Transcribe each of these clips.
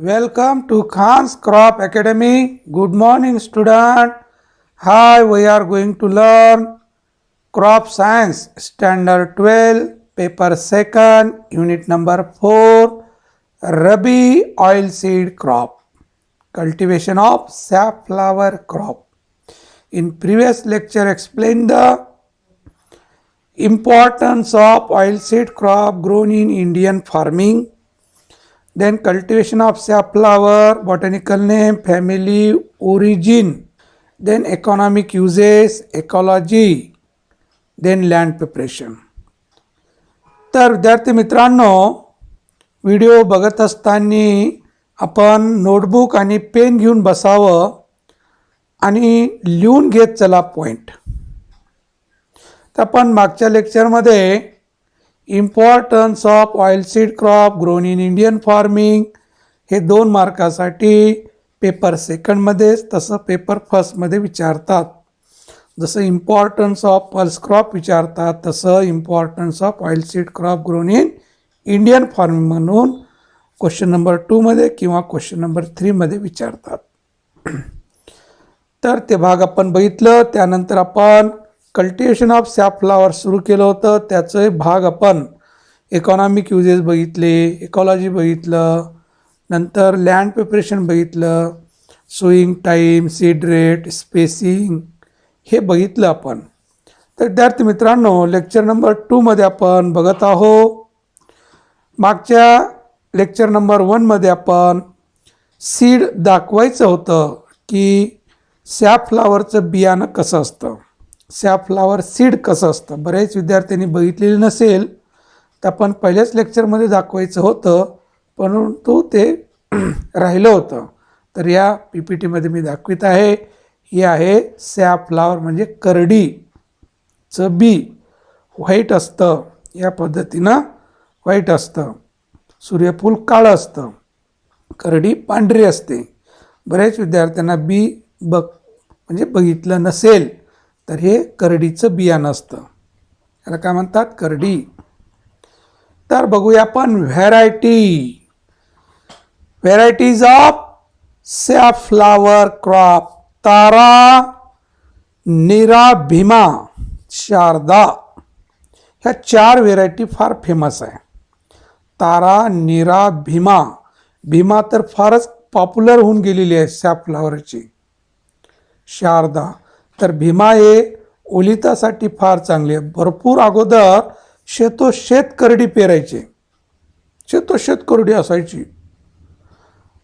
Welcome to Khan's Crop Academy. Good morning, student. Hi, we are going to learn Crop Science Standard 12, Paper 2nd, Unit number 4, Rabi Oilseed Crop, Cultivation of Safflower Crop. In previous lecture, explained the importance of oilseed crop grown in Indian farming. Then cultivation of safflower, botanical name, family, origin, then economic uses, ecology, then land preparation. तर विद्यार्थी मित्रांनो, video बघत असताना आपण notebook आणि pen घेऊन बसावं आणि लिहून घेत चला पॉइंट. तर आपण मागच्या लेक्चरमध्ये importance of oilseed crop grown in Indian farming हे 2 मार्कासाठी पेपर सेकंडमध्येच तसं पेपर फर्स्टमध्ये विचारतात. जसं इम्पॉर्टन्स ऑफ पल्स क्रॉप विचारतात तसं importance of oilseed crop grown in Indian farming म्हणून क्वेश्चन नंबर 2 मध्ये किंवा क्वेश्चन नंबर 3 मध्ये विचारतात. तर ते भाग आपण बघितलं. त्यानंतर आपण कल्टिवेशन ऑफ सॅफ्लॉवर सुरू केलं होतं. त्याचे भाग आपण इकॉनॉमिक युजेस बघितले, इकॉलॉजी बघितलं, नंतर लँड प्रिपरेशन बघितलं, sowing time, seed rate, spacing हे बघितलं आपण. तर विद्यार्थी मित्रांनो, लेक्चर नंबर 2 मध्ये आपण बघत आहोत. मागच्या लेक्चर नंबर 1 मध्ये आपण सीड दाखवायचं होतं की सॅफ्लॉवरचं बियाणं कसं असतं, सॅफ्लॉवर सीड कसं असतं. बरेच विद्यार्थ्यांनी बघितलेलं नसेल तर आपण पहिल्याच लेक्चरमध्ये दाखवायचं होतं, परंतु ते राहिलं होतं. तर या PPTमध्ये मी दाखवित आहे. ही आहे सॅफ्लॉवर म्हणजे करडीचं बी. व्हाईट असतं, या पद्धतीनं व्हाईट असतं. सूर्यफूल काळं असतं, करडी पांढरी असते. बऱ्याच विद्यार्थ्यांना बी म्हणजे बघितलं नसेल तर हे करडीचं बियाणं असतं. याला काय म्हणतात, करडी. तर बघूया आपण व्हेरायटीज ऑफ सॅफ्लॉवर क्रॉप. तारा, नीरा, भीमा, शारदा ह्या 4 व्हेरायटी फार फेमस आहे. तारा, नीरा, भीमा. भीमा तर फारच पॉप्युलर होऊन गेलेली आहे सॅफ्लॉवरची. शारदा तर भीमा हे ओलितासाठी फार चांगली आहे. भरपूर अगोदर शेत करडी पेरायचे, शेत करडी असायची,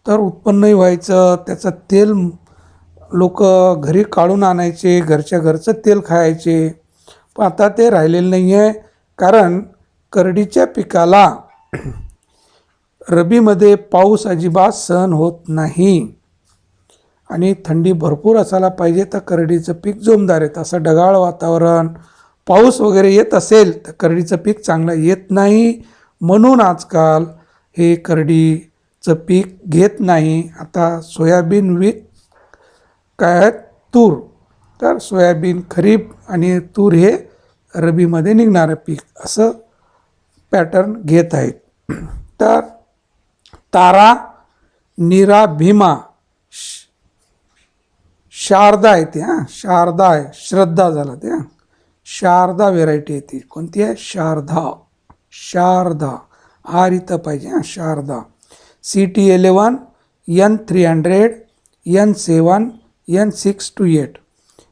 तर उत्पन्नही व्हायचं. त्याचं तेल लोक घरी काढून आणायचे, घरच्या घरचं तेल खायचे. पण आता ते राहिलेलं नाही आहे, कारण करडीच्या पिकाला रबीमध्ये पाऊस अजिबात सहन होत नाही आणि थंडी भरपूर असायला पाहिजे तर करडीचं पीक जोमदार येतं. असं ढगाळ वातावरण, पाऊस वगैरे येत असेल तर करडीचं पीक चांगलं येत नाही. म्हणून आजकाल हे करडीचं पीक घेत नाही. आता सोयाबीन काय तूर, तर सोयाबीन खरीप आणि तूर हे रबीमध्ये निघणारं पीक असं पॅटर्न घेत आहेत. तर तारा, नीरा, भीमा, शारदा येते. शारदा आहे, श्रद्धा झाला ते. शारदा व्हेरायटी येते. कोणती आहे, शारदा. आर इथं पाहिजे. Sharda. CT11, N300, N7, N628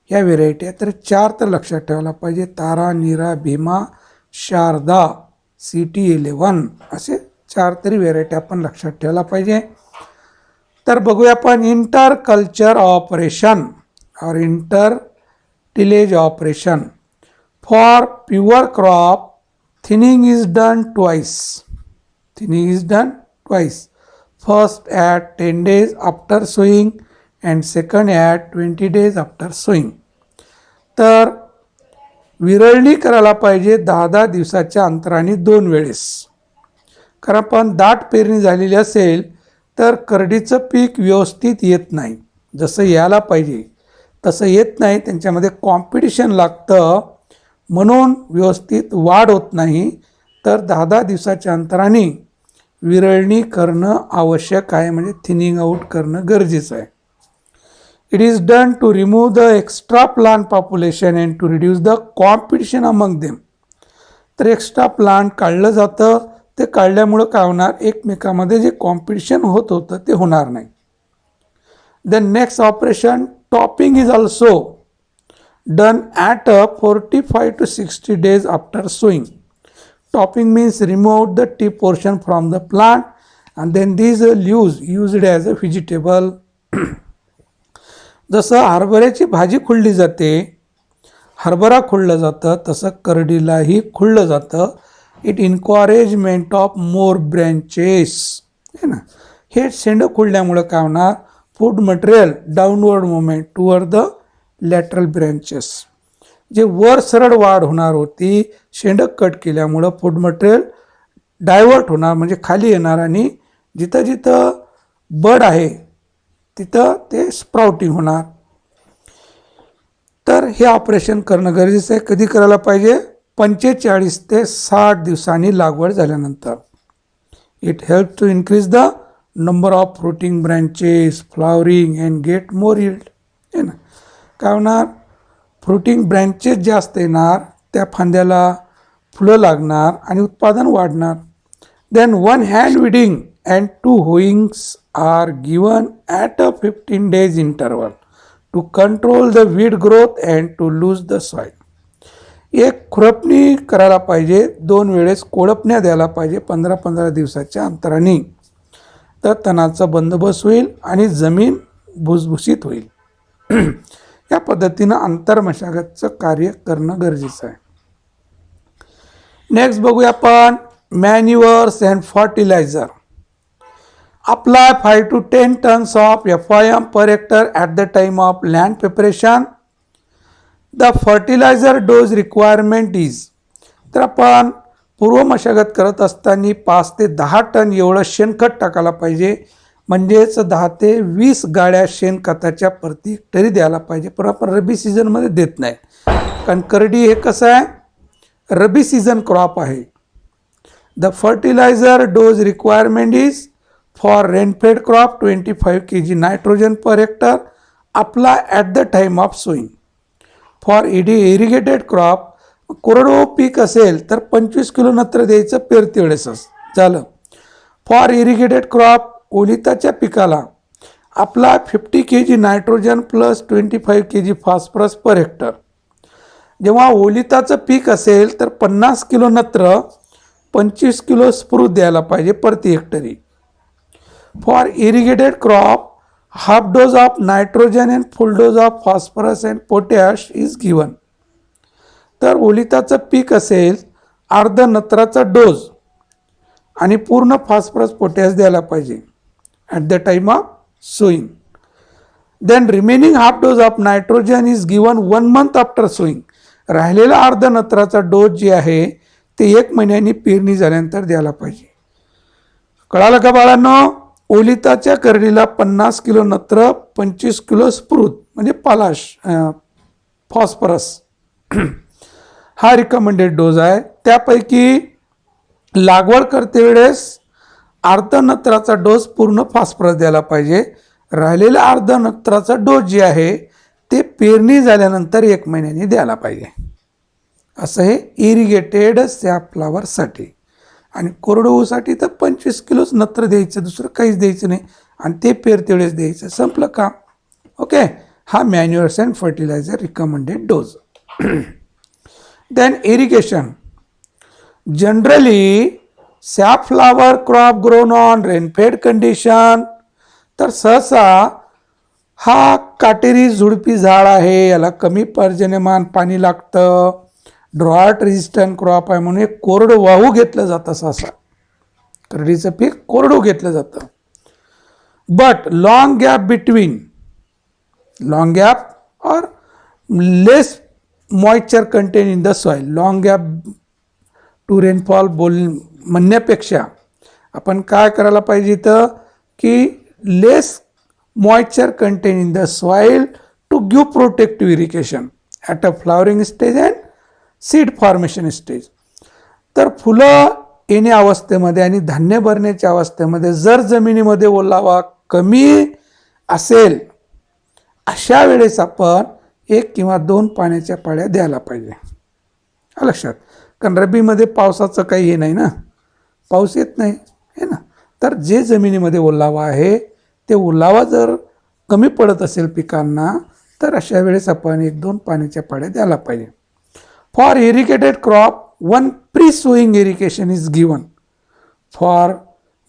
ह्या व्हेरायटी आहे. तर 4 तर लक्षात ठेवायला पाहिजे. तारा, नीरा, भीमा, शारदा, CT11 असे 4 तरी व्हेरायटी आपण लक्षात ठेवायला पाहिजे. तर बघूया आपण इंटर कल्चर ऑपरेशन और inter tillage operation. For pure crop thinning is done twice. First at 10 days after sowing and second at 20 days after sowing. तर विरळणी करायला पाहिजे 10-10 दिवसाच्या अंतराने 2 वेळेस. कारण पण दाट पेरणी झालेली असेल तर करडीचं पीक व्यवस्थित येत नाही. जसं यायला पाहिजे तसं येत नाही. त्यांच्यामध्ये कॉम्पिटिशन लागतं, म्हणून व्यवस्थित वाढ होत नाही. तर 10-10 दिवसाच्या अंतराने विरळणी करणं आवश्यक आहे, म्हणजे थिनिंग आउट करणं गरजेचं आहे. It is done to remove the extra plant population and to reduce the competition among them. तर एक्स्ट्रा प्लांट काढलं जातं, ते काढल्यामुळं काय होणार, एकमेकामध्ये जे कॉम्पिटिशन होत होतं ते होणार नाही. Then next operation topping is also done at 45 to 60 days after sowing. Topping means remove the tip portion from the plant and then these leaves used as a vegetable. जसं हरभऱ्याची भाजी खुडली जाते, हरभरा खुडलं जातं, तसं करडीलाही खुडलं जातं. इट इन्कॉरेजमेंट ऑफ मोर ब्रँचेस है ना. हे शेंडं खुडल्यामुळं काय होणार, food material downward movement toward the lateral branches. जे वर सरळ वाढ होणार होती, शेंडं कट केल्यामुळं फूड मटेरियल डायव्हर्ट होणार, म्हणजे खाली येणार, आणि जिथं जिथं बड आहे तिथं ते स्प्राउटिंग होणार. तर हे ऑपरेशन करणं गरजेचं आहे. कधी करायला पाहिजे, 45 ते 60 दिवसांनी लागवड झाल्यानंतर. It help to increase the number of fruiting branches, flowering and get more yield है ना. काय होणार, फ्रुटिंग ब्रँचेस जास्त येणार, त्या फांद्याला फुलं लागणार आणि उत्पादन वाढणार. Then 1 hand weeding and 2 hoeings are given at 15 days interval to control the weed growth and to loose the soil. एक खुरपणी करायला पाहिजे, 2 वेळेस कोळपण्या द्यायला पाहिजे 15-15 दिवसाच्या अंतराने. तर तणाचा बंदोबस्त होईल आणि जमीन भुसभुशीत होईल. या पद्धतीनं आंतरमशागतचं कार्य करणं गरजेचं आहे. नेक्स्ट बघूया आपण manures and fertiliser. Apply 5 to 10 tons of FIM per hectare at the time of land preparation. The fertilizer dose requirement is. तर आपण पूर्व मशागत करत असताना 5 ते 10 टन एवढं शेणखत टाकायला पाहिजे, म्हणजेच 10 ते 20 गाड्या शेणखताच्या प्रति हेक्टरी द्यायला पाहिजे. पण आपण रबी सीझनमध्ये देत नाही, कारण करडी हे कसं आहे, रबी सीझन क्रॉप आहे. The fertiliser dose requirement is for rainfed crop 25 kg nitrogen per hectare apply at the time of sowing. For irrigated crop, कोरडवाहू पीक असेल तर 25 किलो नत्र द्यायचं पेरते वेळेसच झालं. फॉर इरिगेटेड क्रॉप, ओलिताच्या पिकाला apply 50 kg nitrogen plus 25 kg phosphorus per hectare. जेव्हा ओलिताचं पीक असेल तर 50 किलो नत्र 25 किलो स्फुरूत द्यायला पाहिजे प्रति हेक्टरी. For irrigated crop, half dose of nitrogen and full dose of phosphorus and potash is given. तर ओलिताचं पीक असेल, अर्ध नत्राचा डोज आणि पूर्ण फॉस्फरस पोटॅश द्यायला पाहिजे at the time of sowing. Then remaining half dose of nitrogen is given 1 month after sowing. राहिलेला अर्ध नत्राचा dose जे आहे ते 1 महिन्यानी पेरणी झाल्यानंतर द्यायला पाहिजे. कळालं का बाळांनो. ओलिताच्या करडीला 50 किलो नत्र, 25 किलो स्फुरूत म्हणजे पालाश फॉस्फरस हा रिकमेंडेड डोज आहे. त्यापैकी लागवड करते वेळेस अर्ध नत्राचा डोस पूर्ण फॉस्फरस द्यायला पाहिजे. राहिलेला अर्ध नत्राचा डोस जे आहे ते पेरणी झाल्यानंतर 1 महिन्याने द्यायला पाहिजे. असं हे इरिगेटेड सॅफ्लॉवरसाठी. आणि कोरडवाहूसाठी तर 25 किलोच नत्र द्यायचं, दुसरं काहीच द्यायचं नाही, आणि ते पेरते वेळेस द्यायचं, संपलं का. ओके, हा manures and fertiliser recommended dose. Then irrigation. Generally safflower crop grown on rainfed condition. तर सहसा हा काटेरी झुडपी झाड आहे, याला कमी पर्जन्यमान पाणी लागतं, ड्रॉट रेजिस्टंट क्रॉप आहे, म्हणून एक कोरडवाहू घेतलं जातं. सहसा करडीचं पीक कोरडू घेतलं जातं. But long gap between, long gap or less moisture content in the soil. Long gap to rainfall म्हणण्यापेक्षा आपण काय करायला पाहिजे तर की less moisture content in the soil to give protective irrigation at a flowering stage and seed formation stage. तर फुलं येण्या अवस्थेमध्ये आणि धान्य भरण्याच्या अवस्थेमध्ये जर जमिनीमध्ये ओलावा कमी असेल, अशा वेळेस आपण 1 किंवा 2 पाण्याच्या पाळ्या द्यायला पाहिजे. लक्षात. कारण रब्बीमध्ये पावसाचं काही हे नाही ना, पाऊस येत नाही है ना. तर जे जमिनीमध्ये ओलावा आहे ते ओलावा जर कमी पडत असेल पिकांना, तर अशा वेळेस आपण 1-2 पाण्याच्या पाळ्या द्यायला पाहिजे. For irrigated crop 1 pre sowing irrigation is given for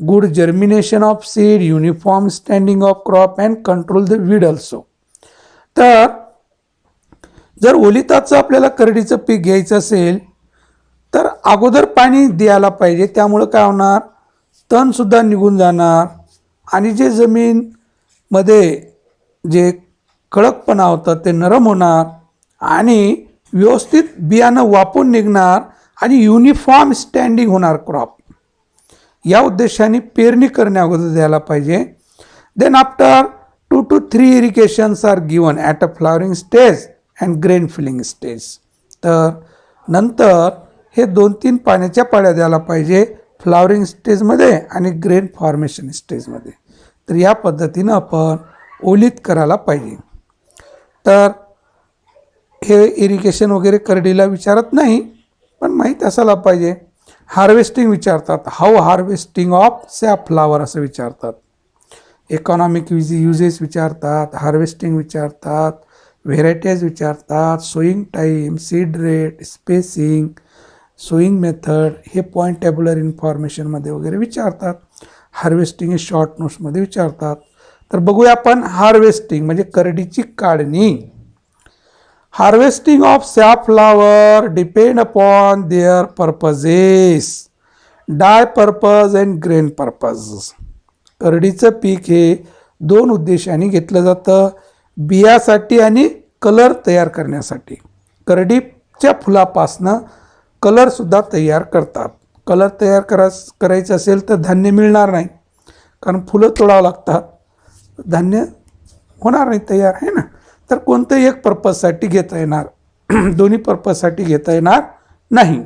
good germination of seed, uniform standing of crop and control the weed also. तर जर ओलिताचं आपल्याला करडीचं पीक घ्यायचं असेल तर अगोदर पाणी द्यायला पाहिजे. त्यामुळं काय होणार, तणसुद्धा निघून जाणार आणि जे जमीनमध्ये जे कडकपणा होतं ते नरम होणार आणि व्यवस्थित बियाणं वापून निघणार आणि युनिफॉर्म स्टँडिंग होणार क्रॉप. या उद्देशाने पेरणी करण्या अगोदर द्यायला पाहिजे. Then after 2 to 3 irrigations are given at a flowering stage and grain filling stage. तर नंतर हे 2-3 पाण्याच्या पाळ्या द्यायला पाहिजे फ्लॉवरिंग स्टेजमध्ये आणि ग्रेन फॉर्मेशन स्टेजमध्ये. तर या पद्धतीनं आपण ओलीत करायला पाहिजे. तर हे इरिगेशन वगैरे करडीला विचारत नाही, पण माहीत असायला पाहिजे. हार्वेस्टिंग विचारतात, हाऊ हार्वेस्टिंग ऑफ सॅफ्लॉवर असं विचारतात. इकॉनॉमिक युजेस विचारतात, हार्वेस्टिंग विचारतात, व्हेरायटीज विचारतात, sowing time, seed rate, spacing, sowing method हे पॉईंट टॅब्युलर इन्फॉर्मेशनमध्ये वगैरे विचारतात. हार्वेस्टिंग हे शॉर्ट नोट्समध्ये विचारतात. तर बघूया आपण हार्वेस्टिंग म्हणजे करडीची काढणी. Harvesting of safflower depend upon their purposes, dye purpose and grain purpose. करडीचं पीक हे 2 उद्देशाने घेतलं जातं, बियासाठी आणि कलर तयार करण्यासाठी. करडीच्या फुलापासनं कलरसुद्धा तयार करतात. कलर तयार करायचं असेल तर धान्य मिळणार नाही, कारण फुलं तोडावं लागतात, धान्य होणार नाही तयार आहे ना. तर कोणत्याही एक पर्पजसाठी घेता येणार, दोन्ही पर्पजसाठी घेता येणार नाही.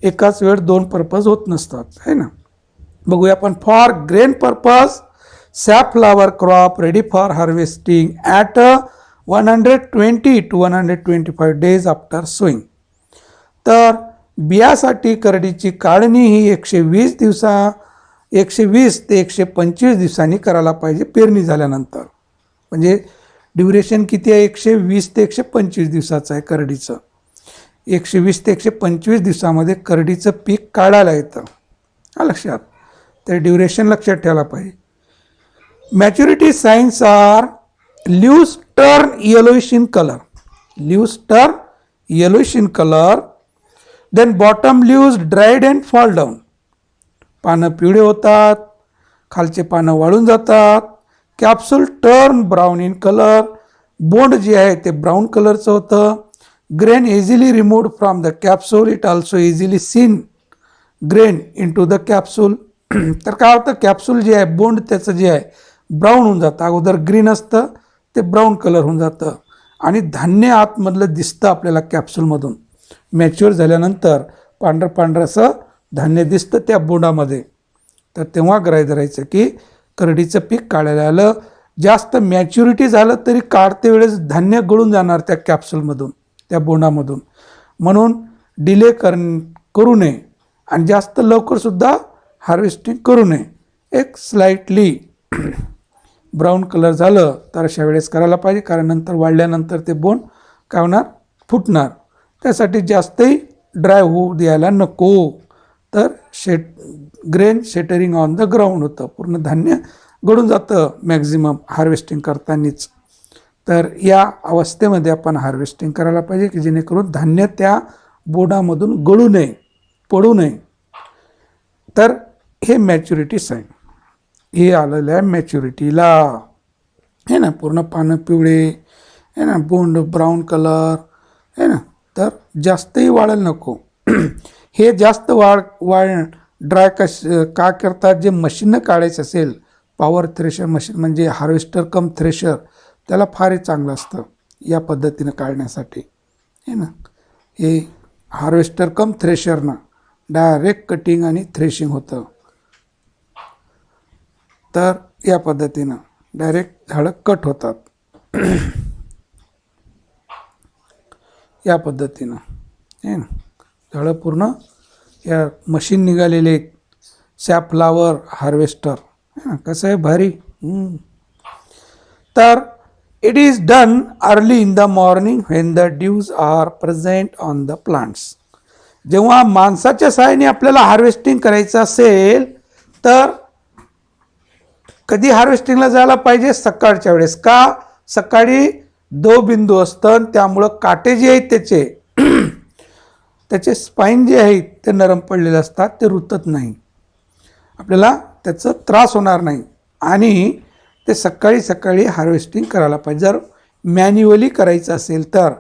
एकाच वेळ 2 पर्पज होत नसतात आहे ना. बघूया आपण. For grain purpose safflower crop ready for harvesting at 120 to 125 days after sowing. तर बियासाठी करडीची काढणी ही 120 ते 125 दिवसांनी करायला पाहिजे पेरणी झाल्यानंतर. म्हणजे ड्युरेशन किती आहे, 120 ते 125 दिवसाचं आहे करडीचं. 120 ते 125 दिवसामध्ये करडीचं पीक काढायला येतं. लक्षात. तर ड्युरेशन लक्षात ठेवायला पाहिजे. Maturity signs are leaves turn yellowish in colour, leaves turn yellowish in colour. Then bottom leaves dried and fall down, पानं पिवळे होतात, खालचे पानं वाळून जातात. Capsule turn brown in colour, बोंड जे आहे ते ब्राऊन कलरचं होतं. Grain easily removed from the capsule, it also easily seen grain into the capsule. तर काय होतं, कॅप्सूल जे आहे बोंड त्याचं जे आहे ब्राऊन होऊन जातं. अगोदर ग्रीन असतं ते ब्राऊन कलर होऊन जातं आणि धान्य आतमधलं दिसतं आपल्याला कॅप्सूलमधून. मॅच्युअर झाल्यानंतर पांढरं पांढरं असं धान्य दिसतं त्या बोंडामध्ये. तर तेव्हा ग्राह्य धरायचं की करडीचं पीक काढायला आलं. जास्त मॅच्युरिटी झालं तरी काढते वेळेस धान्य गळून जाणार त्या कॅप्सूलमधून, त्या बोंडामधून. म्हणून डिले करू नये आणि जास्त लवकरसुद्धा हार्वेस्टिंग करू नये. एक स्लाइटली ब्राऊन कलर झालं तर अशा वेळेस करायला पाहिजे, कारण नंतर वाढल्यानंतर ते बोंड काय होणार, फुटणार. त्यासाठी जास्तही ड्राय होऊ द्यायला नको. तर grain shattering on the ground होतं, पूर्ण धान्य गळून जातं मॅक्झिमम हार्वेस्टिंग करतानीच. तर या अवस्थेमध्ये आपण हार्वेस्टिंग करायला पाहिजे की जेणेकरून धान्य त्या बोंडामधून गळू नये, पडू नये. तर हे मॅच्युरिटी साईन, हे आलेलं आहे मॅच्युरिटीला आहे ना. पूर्ण पानं पिवळे आहे ना, बोंड ब्राऊन कलर आहे ना. तर जास्तही वाढायला नको. हे जास्त ड्राय का करतात, जे मशीननं काढायचं असेल, पॉवर थ्रेशर मशीन म्हणजे हार्वेस्टर कम थ्रेशर, त्याला फारही चांगलं असतं या पद्धतीनं काढण्यासाठी आहे ना. हे हार्वेस्टर कम थ्रेशरनं डायरेक्ट कटिंग आणि थ्रेशिंग होतं. तर या पद्धतीनं डायरेक्ट झाडं कट होतात. या पद्धतीनं आहे ना, झाडं पूर्ण या मशीन निघालेले आहेत, सॅफ्लावर हार्वेस्टर आहे ना, कसं आहे भारी. तर it is done early in the morning when the dews are present on the plants. जेव्हा माणसाच्या सहाय्याने आपल्याला हार्वेस्टिंग करायचं असेल तर कधी हार्वेस्टिंगला जायला पाहिजे? सकाळच्या वेळेस. का? सकाळी दो बिंदू असतं, त्यामुळं काटे जे आहेत त्याचे स्पाईन जे आहेत ते नरम पडलेले असतात, ते रुतत नाही, आपल्याला त्याचा त्रास होणार नाही. आणि ते सकाळी सकाळी हार्वेस्टिंग करायला पाहिजे. जर मॅन्युअली करायचं असेल तर,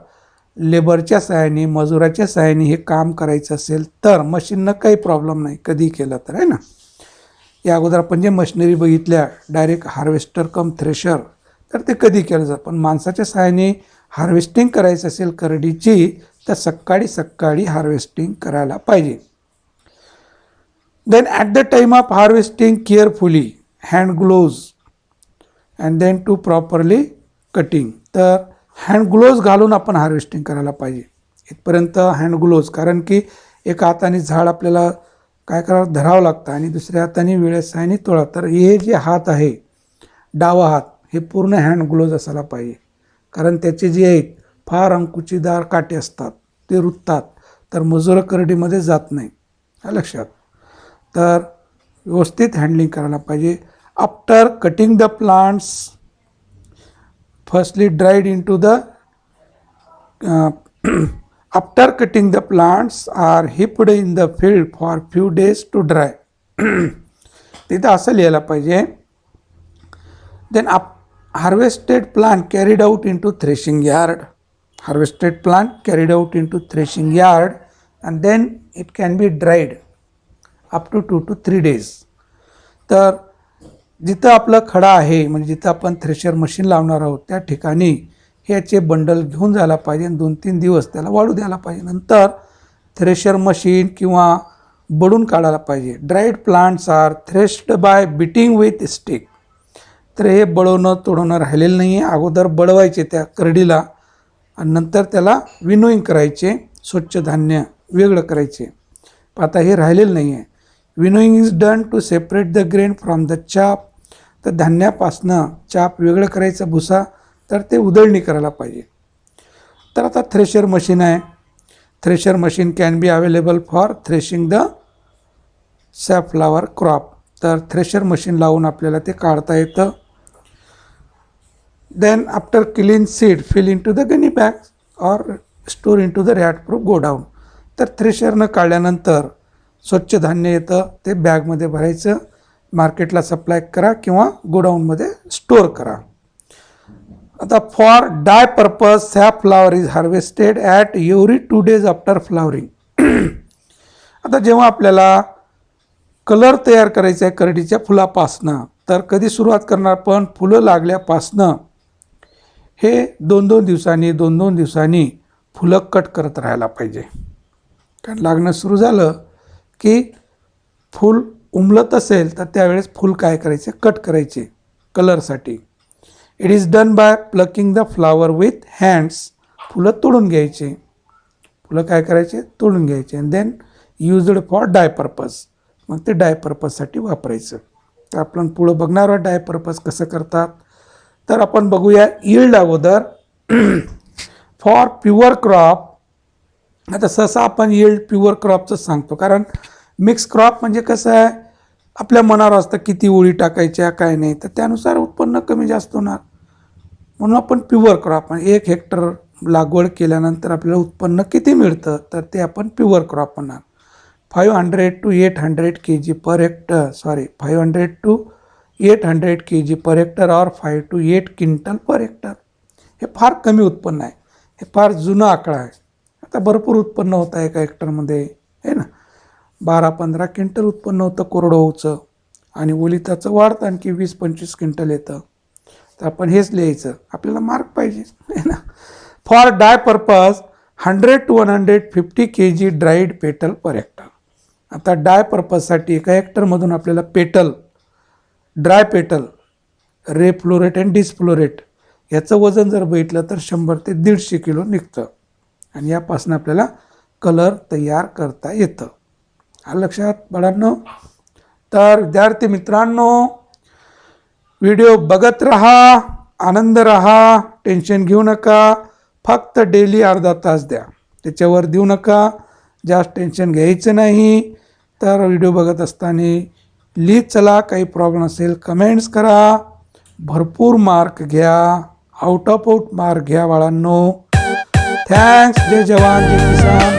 लेबरच्या सहाय्याने, मजुराच्या सहाय्याने हे काम करायचं असेल तर मशीननं काही प्रॉब्लेम नाही, कधी केलं तर, आहे ना. या अगोदर आपण जे मशिनरी बघितल्या, डायरेक्ट हार्वेस्टर कम थ्रेशर, तर ते कधी केलं जातं. पण माणसाच्या सहाय्याने हार्वेस्टिंग करायचं असेल करडीची तर सकाळी सकाळी हार्वेस्टिंग करायला पाहिजे. Then at the time of harvesting carefully hand gloves and then to properly cutting. तर हँड ग्लोव्ज घालून आपण हार्वेस्टिंग करायला पाहिजे. इथपर्यंत हँड ग्लोव्ज, कारण की एका हाताने झाड आपल्याला काय करावं, धरावं लागतं आणि दुसऱ्या हाताने वेळेसाने तोडा. तर हे जे हात आहे, डावा हात, हे पूर्ण हँड ग्लोव्ज असायला पाहिजे. कारण त्याचे जे आहेत फार अंकुचीदार काटे असतात, ते रुततात, तर मजूर करडीमध्ये जात नाही, लक्षात. तर व्यवस्थित हँडलिंग करायला पाहिजे. After cutting the plants firstly dried into the after cutting the plants are heaped in the field for few days to dry. तिथं असं लिहायला पाहिजे. Then harvested plant carried out into threshing yard. Harvested plant carried out into threshing yard and then it can be dried up to 2 to 3 days. तर जिथं आपलं खडा आहे, म्हणजे जिथं आपण थ्रेशर मशीन लावणार आहोत, त्या ठिकाणी ह्याचे बंडल घेऊन जायला पाहिजे आणि 2-3 दिवस त्याला वाळू द्यायला पाहिजे. नंतर थ्रेशर मशीन किंवा बडून काढायला पाहिजे. Dried plants are threshed by beating with stick. तर हे बळवणं तोडवणं राहिलेलं नाही आहे. अगोदर बळवायचे त्या करडीला आणि नंतर त्याला विनोईंग करायचे, स्वच्छ धान्य वेगळं करायचे. आता हे राहिलेलं नाही आहे. Winnowing is done to separate the grain from the chaff. तर धान्यापासनं चाप वेगळं करायचं, भुसा, तर ते उधळणी करायला पाहिजे. तर आता थ्रेशर मशीन आहे. Thresher machine can be available for threshing the safflower crop. तर थ्रेशर मशीन लावून आपल्याला ते काढता येतं. Then after clean seed fill into the gunny bag or store into the rat proof godown. तर थ्रेशरनं काढल्यानंतर स्वच्छ धान्य येतं, ते बॅगमध्ये भरायचं, मार्केटला सप्लाय करा किंवा गोडाऊनमध्ये स्टोअर करा. आता for dye purpose safflower is harvested at every 2 days after flowering. आता जेव्हा आपल्याला कलर तयार करायचा आहे करडीच्या फुलापासनं, तर कधी सुरुवात करणार? पण फुलं लागल्यापासनं हे 2-2 दिवसांनी 2-2 दिवसांनी फुलं कट करत राहायला पाहिजे. कारण लागणं सुरू झालं की फूल उमलत असेल तर त्यावेळेस फूल काय करायचे? कट करायचे कलरसाठी. It is done by plucking the flower with hands. फुलं तोडून घ्यायचे. फुलं काय करायचे? तोडून घ्यायचे. And then used for dye purpose. मग ते डाय पर्पजसाठी वापरायचं. तर आपण पुढं बघणार आहोत डाय पर्पज कसं करतात. तर आपण बघूया यील्ड अगोदर. फॉर प्युअर क्रॉप, आता सहसा आपण यील्ड प्युअर क्रॉपचं सांगतो, कारण मिक्स क्रॉप म्हणजे कसं आहे, आपल्या मनावर असतं किती ओळी टाकायच्या काय नाही, तर त्यानुसार उत्पन्न कमी जास्त होणार. म्हणून आपण प्युअर क्रॉप, 1 हेक्टर लागवड केल्यानंतर आपल्याला उत्पन्न किती मिळतं, तर ते आपण प्युअर क्रॉप म्हणणार. 500 to 800 kg per hectare, 500 to 800 kg per hectare और 5 to 8 क्विंटल पर हेक्टर. हे फार कमी उत्पन्न आहे. हे फार जुना आकडा आहे. आता भरपूर उत्पन्न होतं आहे एका हेक्टरमध्ये, आहे ना. 12-15 क्विंटल उत्पन्न होतं कोरडवाहूचं आणि ओलिताचं वाढतं आणखी 20-25 क्विंटल येतं. तर आपण हेच लिहायचं, आपल्याला मार्क पाहिजे, आहे ना. For dye purpose 100 to 150 kg dried petal per hectare. आता डाय पर्पजसाठी एका हेक्टरमधून आपल्याला पेटल, ड्राय पेटल, रे फ्लोरेट अँड डिसफ्लोरेट याचं वजन जर बघितलं तर 100 ते 150 किलो निघतं आणि यापासून आपल्याला कलर तयार करता येतं. आलं लक्षात बाळांनो? तर विद्यार्थी मित्रांनो, व्हिडिओ बघत राहा, आनंद राहा, टेन्शन घेऊ नका. फक्त डेली अर्धा तास द्या, त्याच्यावर देऊ नका. जास्त टेन्शन घ्यायचं नाही. तर व्हिडिओ बघत असताना लिहित चला, काही प्रॉब्लेम असेल कमेंट्स करा. भरपूर मार्क घ्या, आउट ऑफ आउट मार्क घ्या बाळांनो. थँक्स. जय जवान जय किसान.